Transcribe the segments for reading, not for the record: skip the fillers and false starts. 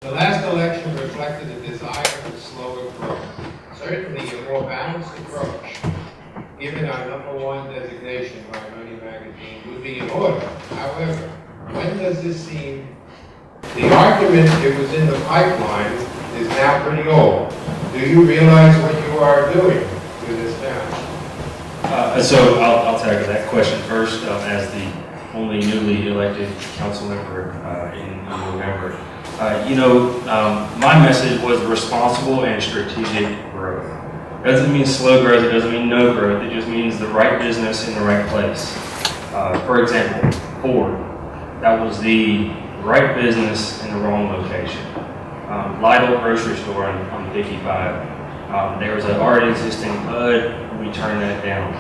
The last election reflected a desire for slower growth. Certainly a more balanced approach, given our #1 designation by Money Magazine, would be in order. However, when does this seem? The argument it was in the pipeline is now pretty old. Do you realize what you are doing to this town? So I'll tackle that question first as the only newly elected council member in November. My message was responsible and strategic growth. It doesn't mean slow growth, it doesn't mean no growth, it just means the right business in the right place. For example, Ford, that was the right business in the wrong location. Lidl grocery store on 55. There was an already existing PUD, we turned that down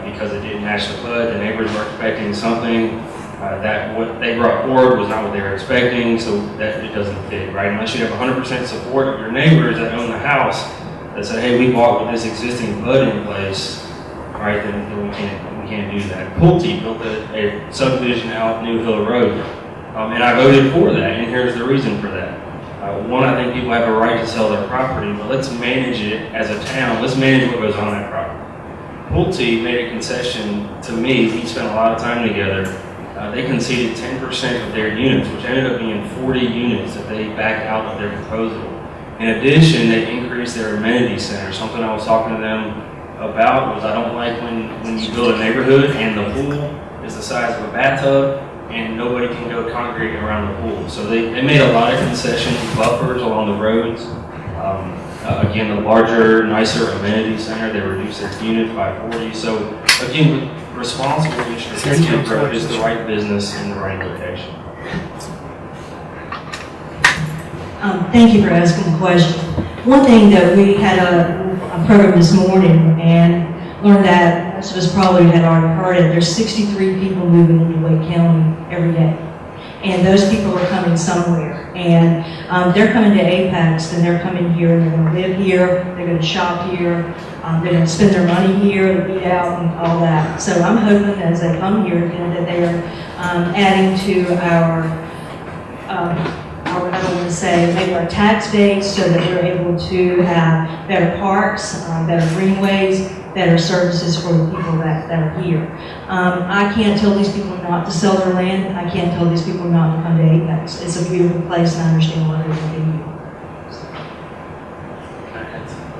because it didn't match the PUD. The neighbors were expecting something that what they brought forward was not what they were expecting, so that it doesn't fit, right? Unless you have 100% support of your neighbors that own the house that say, hey, we bought with this existing PUD in place, right? Then we can't do that. Pulte built a subdivision out New Hill Road, and I voted for that, and here's the reason for that. One, I think people have a right to sell their property, but let's manage it as a town. Let's manage what goes on that property. Pulte made a concession to me. We spent a lot of time together. They conceded 10% of their units, which ended up being 40 units that they backed out of their proposal. In addition, they increased their amenity center. Something I was talking to them about was I don't like when you build a neighborhood and the pool is the size of a bathtub and nobody can go congregate around the pool. So they made a lot of concessions, buffers along the roads. Again, the larger, nicer amenity center, they reduced their units by 40. So again, responsible and strategic growth is the right business in the right location. Thank you for asking the question. One thing that we had a program this morning and learned that most of us probably had already heard it. There's 63 people moving into Wake County every day. And those people are coming somewhere. And they're coming to Apex, and they're coming here, and they're going to live here, they're going to shop here, they're going to spend their money here, eat out, and all that. So I'm hoping as they come here again that they are adding to our I don't want to say maybe our tax base so that we're able to have better parks, better greenways, better services for the people that are here. I can't tell these people not to sell their land. I can't tell these people not to come to Apex. It's a beautiful place, and I understand why they're going to be here.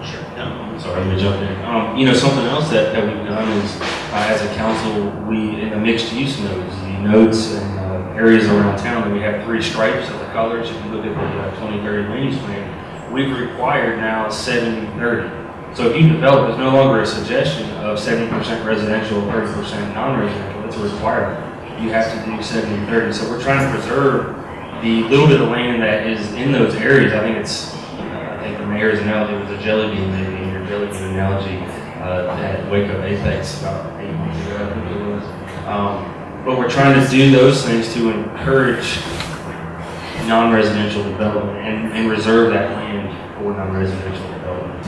Sure. No, I'm sorry, let me jump in. Something else that we've done is, as a council, we, in the mixed use nodes, the nodes and areas around town, that we have 3 stripes of the colors. If you look at the 2030 land use plan, we've required now 70-30. So if you develop, it's no longer a suggestion of 70% residential, 30% non-residential. It's a requirement. You have to do 70-30. So we're trying to preserve the little bit of land that is in those areas. I think the mayor's analogy was a jelly bean, maybe in your jelly bean analogy at Wake Up Apex about 8 months ago, I think it was. But we're trying to do those things to encourage non-residential development and reserve that land for non-residential development.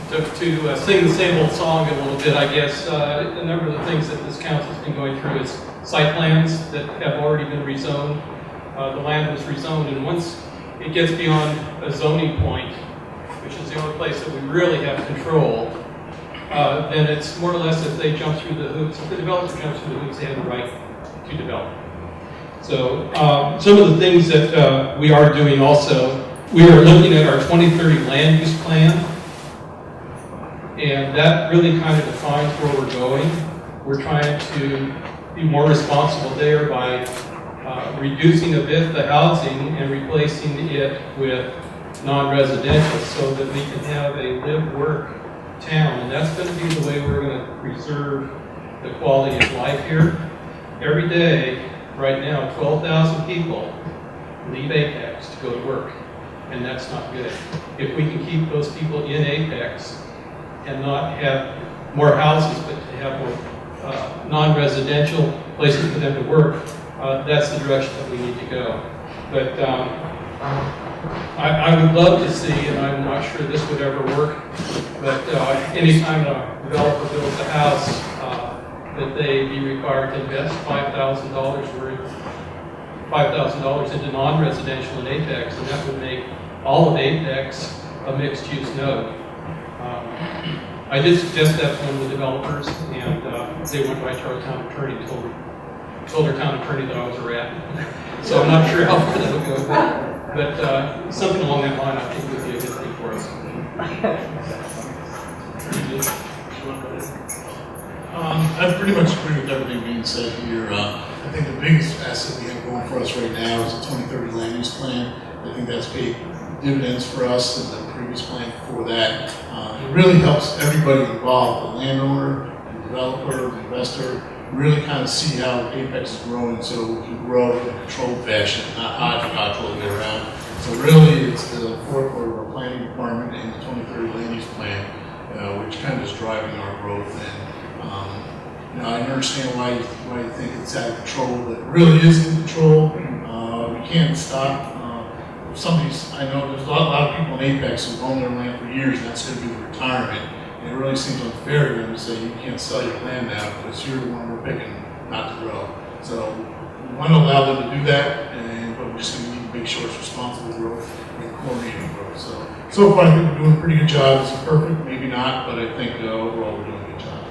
To sing the same old song a little bit, I guess, a number of the things that this council's been going through is site plans that have already been rezoned. The land was rezoned, and once it gets beyond a zoning point, which is the only place that we really have control, then it's more or less if they jump through the hoops, if the developer jumps through the hoops, they have the right to develop. So some of the things that we are doing also, we are looking at our 2030 land use plan, and that really kind of defines where we're going. We're trying to be more responsible there by reducing a bit the housing and replacing it with non-residential so that we can have a live-work town. And that's going to be the way we're going to preserve the quality of life here. Every day, right now, 12,000 people leave Apex to go to work, and that's not good. If we can keep those people in Apex and not have more houses, but to have more non-residential places for them to work, that's the direction that we need to go. But I would love to see, and I'm not sure this would ever work, but anytime a developer builds a house, that they be required to invest $5,000 worth $5,000 into non-residential in Apex, and that would make all of Apex a mixed-use node. I did suggest that to one of the developers, and they went right to our town attorney, told our town attorney that I was a rat. So I'm not sure how far that would go, but something along that line I think would be a good thing for us. I pretty much agree with everything being said here. I think the biggest asset we have going for us right now is the 2030 land use plan. I think that's paid dividends for us, and the previous plan before that. It really helps everybody involved, the landowner, the developer, the investor, really kind of see how Apex is growing so we can grow in a controlled fashion, not hodgepodge all the way around. So really it's the forecourt of our planning department and the 2030 land use plan, which kind of is driving our growth. And I understand why you think it's out of control, but it really is in control. We can't stop. I know there's a lot of people in Apex who've owned their land for years, and that's going to be the retirement. And it really seems unfair to them to say you can't sell your land now because you're the one we're picking not to grow. So we want to allow them to do that, but we're just going to need to make sure it's responsible growth and coordinated growth. So far I think we're doing a pretty good job. Is it perfect? Maybe not, but I think overall we're doing a good job.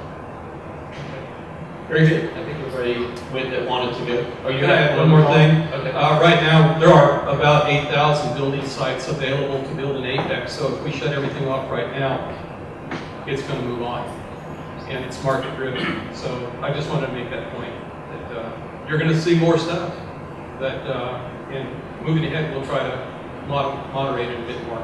Very good. I think everybody that wanted to go. Oh, you had one more thing? Okay. Right now, there are about 8,000 building sites available to build in Apex, so if we shut everything off right now, it's going to move on. And it's market driven. So I just wanted to make that point, that you're going to see more stuff, that in moving ahead, we'll try to moderate it a bit more.